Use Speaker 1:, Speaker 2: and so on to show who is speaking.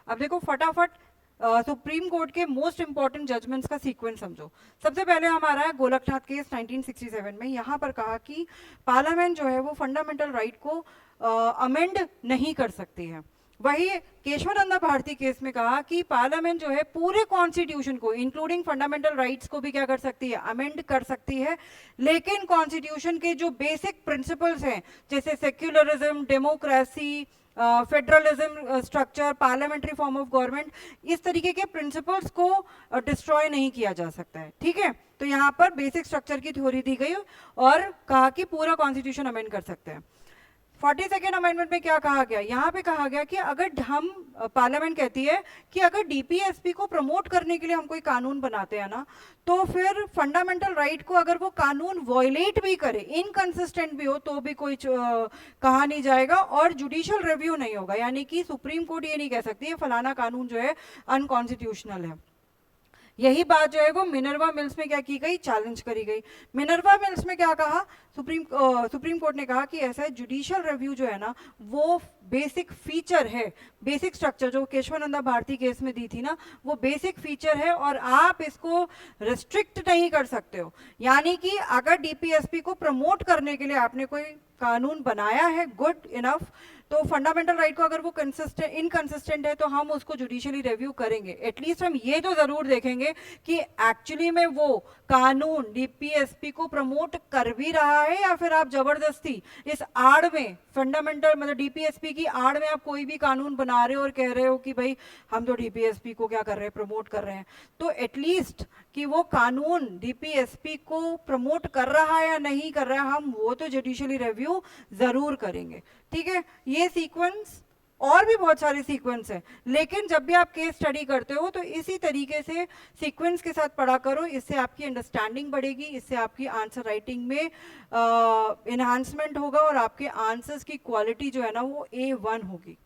Speaker 1: अब देखो फटाफट सुप्रीम कोर्ट के मोस्ट इंपॉर्टेंट जजमेंट्स का सीक्वेंस समझो। सबसे पहले हमारा है गोलकनाथ केस 1967 में। यहाँ पर कहा कि पार्लियामेंट जो है वो फंडामेंटल राइट को अमेंड नहीं कर सकती है। वही केशवानंदा भारती केस में कहा कि पार्लियामेंट जो है पूरे कॉन्स्टिट्यूशन को इंक्लूडिंग फंडामेंटल राइट्स को भी क्या कर सकती है, अमेंड कर सकती है, लेकिन कॉन्स्टिट्यूशन के जो बेसिक प्रिंसिपल्स हैं जैसे secularism, democracy, federalism structure, parliamentary form of government, इस तरीके के प्रिंसिपल्स को डिस्ट्रॉय नहीं किया जा सकता है। ठीक है, तो यहाँ पर बेसिक स्ट्रक्चर की थ्योरी दी गई और कहा कि पूरा कॉन्स्टिट्यूशन अमेंड कर सकते हैं। 42nd अमेंडमेंट में क्या कहा गया, यहाँ पे कहा गया कि अगर हम पार्लियामेंट कहती है कि अगर डीपीएसपी को प्रमोट करने के लिए हम कोई कानून बनाते हैं ना, तो फिर फंडामेंटल राइट को अगर वो कानून वॉयलेट भी करे, इनकंसिस्टेंट भी हो, तो भी कोई कहा नहीं जाएगा और जुडिशियल रिव्यू नहीं होगा। यानी कि सुप्रीम कोर्ट ये नहीं कह सकती है फलाना कानून जो है अनकॉन्स्टिट्यूशनल है। यही बात जो है वो मिनर्वा मिल्स में क्या की गई, चैलेंज करी गई। मिनर्वा मिल्स में क्या कहा, सुप्रीम कोर्ट ने कहा कि ऐसा है जुडिशियल रिव्यू जो है ना वो बेसिक फीचर है, बेसिक स्ट्रक्चर जो केशवानंदा भारती केस में दी थी ना, वो बेसिक फीचर है और आप इसको रिस्ट्रिक्ट नहीं कर सकते हो। यानी कि अगर डीपीएसपी को प्रमोट करने के लिए आपने कोई कानून बनाया है, गुड इनफ, तो फंडामेंटल राइट को अगर वो इनकंसिस्टेंट है तो हम उसको जुडिशियली रिव्यू करेंगे। एटलीस्ट हम ये तो जरूर देखेंगे कि एक्चुअली में वो कानून डीपीएसपी को प्रमोट कर भी रहा है या फिर आप जबरदस्ती इस आड़ में फंडामेंटल मतलब डीपीएसपी की आड़ में आप कोई भी कानून बना रहे हो और कह रहे हो कि भाई हम तो डीपीएसपी को क्या कर रहे हैं, प्रमोट कर रहे हैं। तो एटलीस्ट कि वो कानून डीपीएसपी को प्रमोट कर रहा है या नहीं कर रहा है, हम वो तो जुडिशियली रिव्यू जरूर करेंगे। ठीक है, ये सीक्वेंस और भी बहुत सारे सीक्वेंस है, लेकिन जब भी आप केस स्टडी करते हो तो इसी तरीके से सीक्वेंस के साथ पढ़ा करो। इससे आपकी अंडरस्टैंडिंग बढ़ेगी, इससे आपकी आंसर राइटिंग में इन्हांसमेंट होगा और आपके आंसर्स की क्वालिटी जो है ना वो A1 होगी।